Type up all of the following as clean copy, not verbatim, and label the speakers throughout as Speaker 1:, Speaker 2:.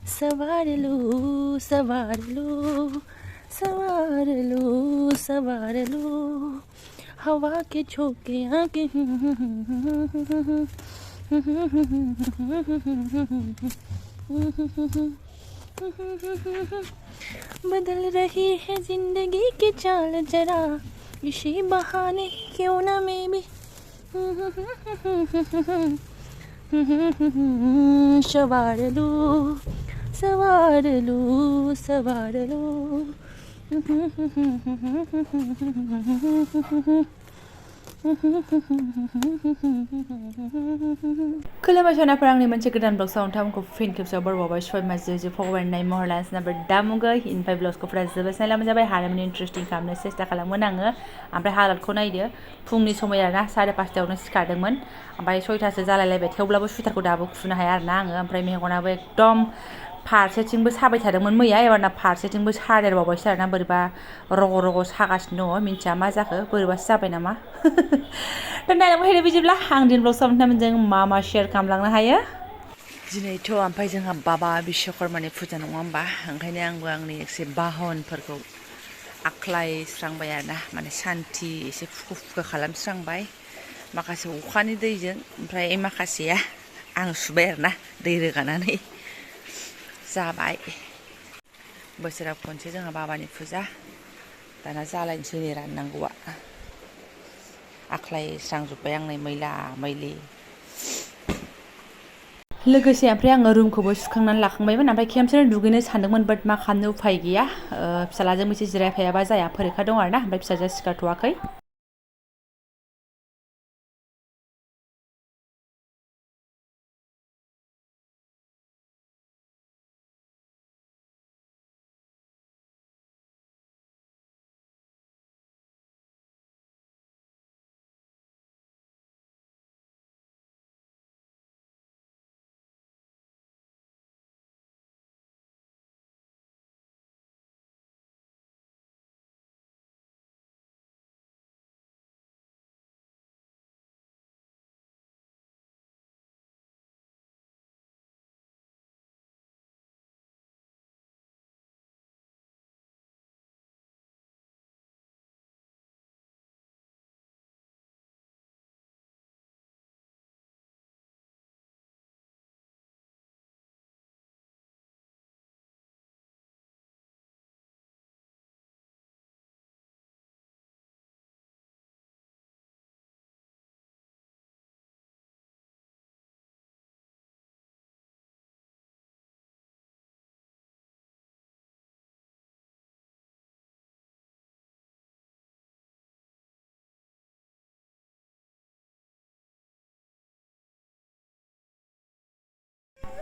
Speaker 1: सवार लो सवार लो सवार लो सवार लो हवा के झोंके आके बदल रही है जिंदगी की चाल जरा इसी बहाने क्यों ना मैं भी सवार लो सवार लो सवार लो खुलुमबाय सनाफोर आंनि मोनसे गोदान ब्लग साउन्ड टाइमखौ फिन खेबसेयाव बरबावबाय सय मास जो फगवाननाय महरलान्स नाम्बार दामुगै इनफाय ब्लग्सखौ फरा जोबोद नायलाम जाबाय हानायमानि इन्टारेस्टिं खालामनो सेस्था खालामगोन आङो ओमफ्राय हालोदखौ नायदो फुंनि समय आरोना 5:30आवनो सिखारदोंमोन ओमफ्राय 6टासो जालायलायबाय थेवब्लाबो सुइटारखौ दाबो खुनो हाया आरोना आङो ओमफ्राय मेगनाबो एकदम फारसेथिंबो साबाय थादोंमोन मैया एबारना फारसेथिंबो सादेरबावबायसो आरोना बोरैबा रग' रग' सागासिनो दङ मिन्थिया मा जाखो बोरैबासो जाबाय नामा दा नायलांबाय थादो बिदिब्ला आं दिन ब्लग साउन्ड मा मा शेयार खालामलांनो हायो दिनैथ' ओमफ्राय जोंहा बाबा बिश्वकर्मानि फुजा नङा होमबा ओंखायनो आंबो आंनि एसे बाहनफोरखौ आख्लायस्रांबाय आरोना माने सान्थि एसे फुखो फुखो खालामस्रांबाय माखासे अखानि दैजों ओमफ्राय माखासेया आं सुबाय आरोना दै रोगानानै जाबाय बोसोराव खनसे जोंहा बाबानि फुजा दाना जालायनोसै नै राननांगौआ आख्लायस्रांजोब्बाय आंनि मैला मैलि लोगोसे ओमफ्राय आङो रुमखौबो सुखांनानै लाखांबायमोन ओमफ्राय खेमसेनो दुगैनो सानदोंमोन बाट मा खालामनो उफाय गैया फिसालाजों एसे जिरायफायाबा जाया फरिखा दं आरोना ओमफ्राय फिसाजोआ सिखारथ'वाखै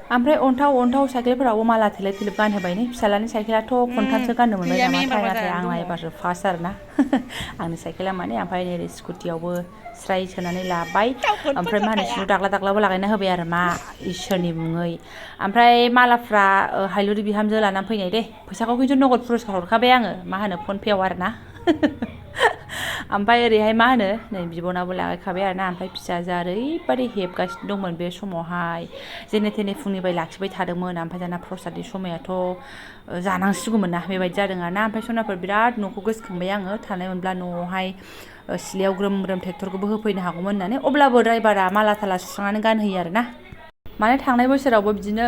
Speaker 1: ओमफ्राय अन्थाव साइकेलफोरावबो माला थेलेब थेलेब गानहोबाय नै फिसालानि साइकेलाथ' खनथामसो गाननो मोनबाय नामा नाथाय आंना एबारसो फार्स्ट आरोना आंनि साइकेला माने ओमफ्राय नै स्कुटियावबो स्राय सोनानै लाबाय ओमफ्राय मा होनो सिन्दुर दाग्ला दाग्लाबो लागायना होबाय आरो मा इसोरनि मुङै ओमफ्राय मालाफ्रा हायलुरि बिहामजो लानानै फैनाय दे फैसाखौ खिन्थु नगद पुरस्कार हरखाबाय आङो मा होनो फन पेआव आरोना ओमफ्राय ओरैहाय मा होनो नै बिबनाबो लागायखाबाय आरोना ओमफ्राय फिसाजोआ ओरैबादि हेबगासिनो दंमोन बे समावहाय जेने थेने फुंनिफ्राय लाखिबाय थादोंमोन ओमफ्राय दाना प्रसादनि समायाथ' जानांसिगौमोन ना बेबायदि जादों आरोना ओमफ्राय सनाफोर बिराद न'खौ गोसोखांबाय आङो थानाय मोनब्ला न'आवहाय सिलायाव ग्रोम ग्रोम ट्रेक्टरखौबो होफैनो हागौमोन होननानै अब्लाबो ड्राइभारा माला थाला सुस्रांनानै गानहोयो आरोना माने थांनाय बोसोरावबो बिदिनो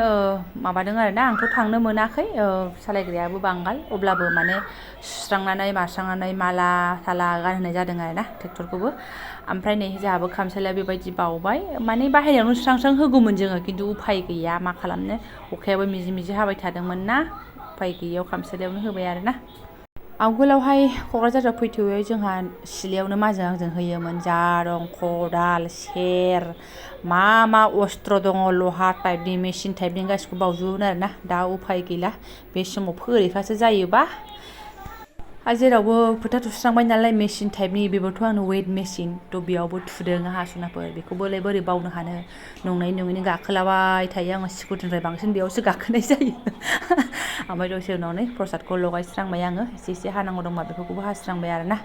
Speaker 1: माबादों आरोना आंथ' थांनो मोनाखै सालायग्रायाबो बांगाल अब्लाबो माने सुस्रांनानै मास्रांनानै माला थाला गानहोनाय जादों आरोना ट्रेक्टरखौबो ओमफ्राय नै जोंहाबो खामसालिया बेबायदि बावबाय माने बाहेरायावनो स्रां होगौमोन जोङो खिन्थु उफाय गैया मा खालामनो अखायाबो मिजि मिजि हाबाय थादोंमोन ना उफाय गैयियाव खामसालियावनो होबाय आरोना आवगोलावहाय क'क्राझाराव फैथ'यै जोंहा सिलायावनो माजों आंजों होयोमोन जारं खदाल सेर मा अस्त्र दङ लहा टाइपनि मेसिन टाइपनि गासिखौबो बावजोबोमोन आरोना दा उफाय गैला बे समाव फरिखासो जायोबा जेरावबो फोथा थुस्रांबाय नालाय मेसिन टाइपनि बेबोथ' आंनो वेट मेसिन थ' बेयावबो थुदों आंहा सनाफोर बेखौबोलाय बोरै बावनो हानो नंनाय नङैनो गाखोलाबाय थायो आङो स्कुटिनिफ्राय बांसिन बेयावसो गाखोनाय जायो ओमफ्राय दसे उनावनो प्रसादखौ लगायस्रांबाय आङो एसे एसे हानांगौ दंबा बेफोरखौबो हास्रांबाय आरोना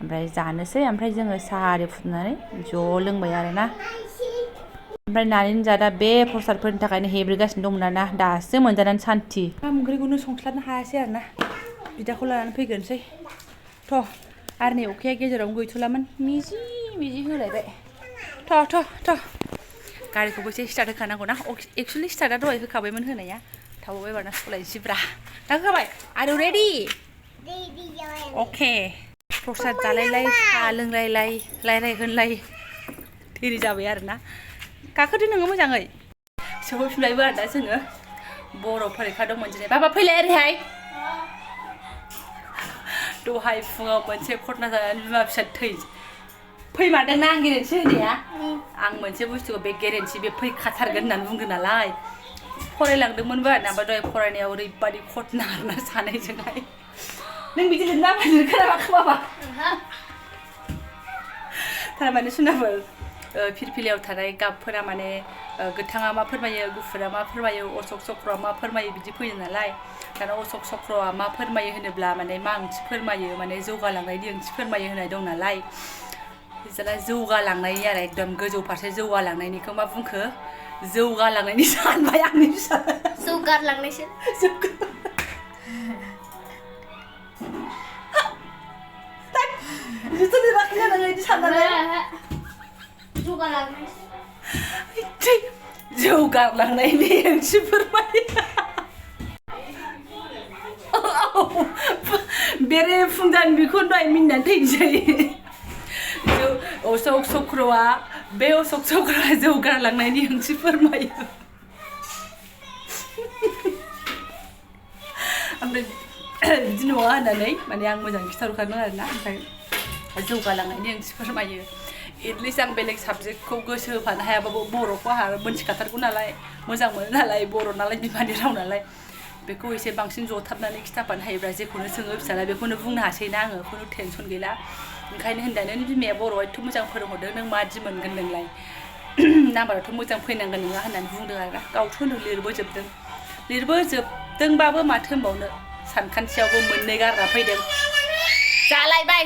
Speaker 1: ओमफ्राय जानोसै ओमफ्राय जोङो साहा आरि फुदुंनानै ज' लोंबाय आरोना ओमफ्राय नानि जादा बे प्रसादफोरनि थाखायनो हेब्रेगासिनो दंमोन आरोना दासो मोनजानानै सान्थि ओंखाम ओंख्रिखौनो संस्लाबनो हायासै आरोना बिदाखौ लानानै फैग्रोनोसै थ' आरो नै अखाया गेजेरावनो गैथ'लामोन मिजि होलायबाय थ' गारिखौबो एसे स्टार्ट होखानांगौ ना एक्सुवेलि स्टार्टआ दहाय होखाबायमोन होनाया थाबावबाय बारना सलायनोसैब्रा दा होखाबाय आर इउ रेडि अके प्रसाद जालायलाय साहा लोंलायलाय रायलाय होनलाय थिरि जाबाय आरोना गाखोदो नोङो मोजाङै सफैफिनबायबो आरो दा जोङो बर' फरिखा दंमोन दिनै बाबा फैलाय ओरैहाय दहाय फुङाव मोनसे घटना जानानै बिमा फिसा फैमारदोंना आं गेरेन्थि होनाया आं मोनसे बुस्थुखौ बे गेरेन्थि बे फैखाथारगोन होननानै बुंदों नालाय फरायलांदोंमोनबो आरोना ओमफ्राय दहाय फरायनायाव ओरैबादि घटना आरोना सानैजोंहाय नों बिदि लिरना खोनाबाखै बाबा थारमाने सुनाफोर फिरफिलियाव थानाय गाबफोरा माने गोथाङा मा फोरमायो गुफुरा मा फोरमायो अशक चक्रआ मा फोरमायो बिदि फैयो नालाय दाना अशक चक्रआ मा फोरमायो होनोब्ला माने मा ओंथि फोरमायो माने जौगालांनायनि ओंथि फोरमायो होननाय दं नालाय बिसोरना जौगालांनायनि आरो एकदम गोजौ फारसे जौगालांनायनिखौ मा बुंखो जौगालांनायनि सानबाय आंनि फिसाला
Speaker 2: जौगालांनायसो
Speaker 1: जौगालांनायनि ओंथि फोरमायो बेरे फुंजानि बेखौ दहाय मिनिनानै थैनोसै अशक चक्रआ बे अशक चक्रआ जौगालांनायनि ओंथि फोरमायो ओमफ्राय बिदि नङा होननानै माने आं मोजां खिथाहरखादों आरोना ओमफ्राय जौगालांनायनि ओंथि फोरमायो एटलिस्ट आं बेलेग साबजेक्टखौ गोसो होफानो हायाबाबो बर'खौ आंहा मोनथिखाथारगौ नालाय मोजां मोनो नालाय बर' नालाय बिमानि राव नालाय बेखौ एसे बांसिन जथाबनानै खिथाफानो हायोब्ला जेखौनो सोङो फिसाला बेखौनो बुंनो हासैना आङो खुनु टेनसन गैला ओंखायनो होनदों नों बिमाया बर'आ एथ' मोजां फोरोंहरदों नों मादि मोनगोन नोंलाय नाम्बाराथ' मोजां फैनांगोन नङा होननानै बुंदों आरोना गावथ' होनदों लिरबोजोबदोंबाबो माथो होनबावनो सानखान्थियावबो मोननै गारना फैदों जालायबाय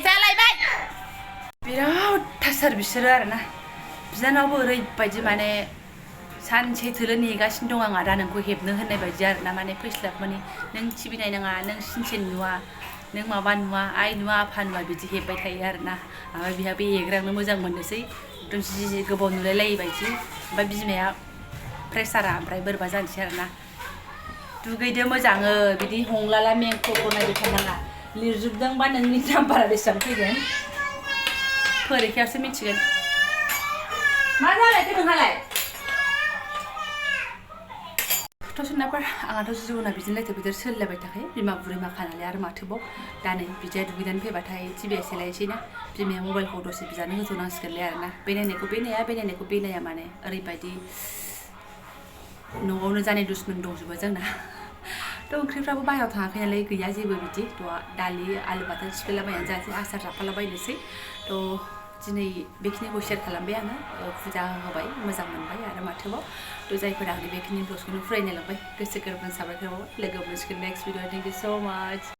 Speaker 1: बिराद थासार बिसोरो आरोना बिनानावबो ओरैबायदि माने सानसे थोलो नेगासिनो दं आंहा दा नोंखौ हेबनो होननाय बायदि आरोना माने फैस्लाब माने नों टिभि नायनाङा नों सिनसेन नुवा नों माबा नुवा आइ नुवा आफा नुवा बिदि हेब्बाय थायो आरोना ओमफ्राय बिहाबो एग्रांनो मोजां मोननोसै एकदम जि गोबाव नुलायलायै बायदि ओमफ्राय बिमाया प्रेसारा ओमफ्राय बोरैबा जानोसै आरोना दुगैदो मोजाङै बिदि हंलाला मेंखौ नायबाय थानाङा लिरजोबदोंबा नोंनि नाम्बारा बेसेबां फैगोन फरिखायावसो मिथिगोन मा जालायखो नोंहालाय सुनाफोर आंहाथ' जिउना बिदिनो लायथो बिदिर सोलिलायबाय थाखायो बिमा बुरै माखा नालाय आरो माथोबाव दा नै बिदिया दुगैनानै फैबाथाय टिभिया सेलायसैना बिमाया मबाइलखौ दसे बिजानो होथ'नांसिगोनलाय आरोना बे नायनायखौ बे नाया माने ओरैबायदि न'आवनो जानाय दुश्मन दंजोबो जोंना थ' ओंख्रिफ्राबो बाहेरायाव थाङाखै नालाय गैया जेबो बिदि थ' दालि आलु बाथोन सिफ्लेलाबायनानै जानोसै आसार जाफालाबायनोसै थ' दिनै बेखिनिखौ शेयार खालामबाय आङो फुजा होबाय मोजां मोनबाय आरो माथोबाव थ' जायफोरा आंनि बेखिनि ब्लगखौनो फरायनो लांबाय गोसो गोरबोजों साबायखर बावबाय लोगो मोनसिगोन नेक्स्ट भिडिअ थेंक इउ स' माच